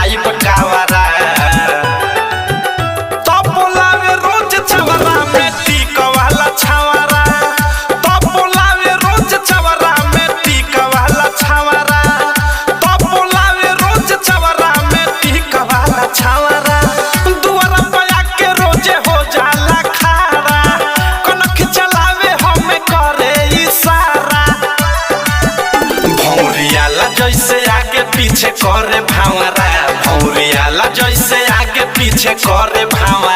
खाई पकावरा तो बोलावे रोज चवरा में टीक वाला छावरा तो बोलावे रोज चवरा में टीक वाला छावरा तो बोलावे रोज चवरा में टीक वाला छावरा दुआरा पे आके रोजे हो जाला खारा कनख चलावे हमें करे इशारा भौरियाला जैसे आगे पीछे करे भावरा भौरियाला जैसे आगे पीछे करे भावरा।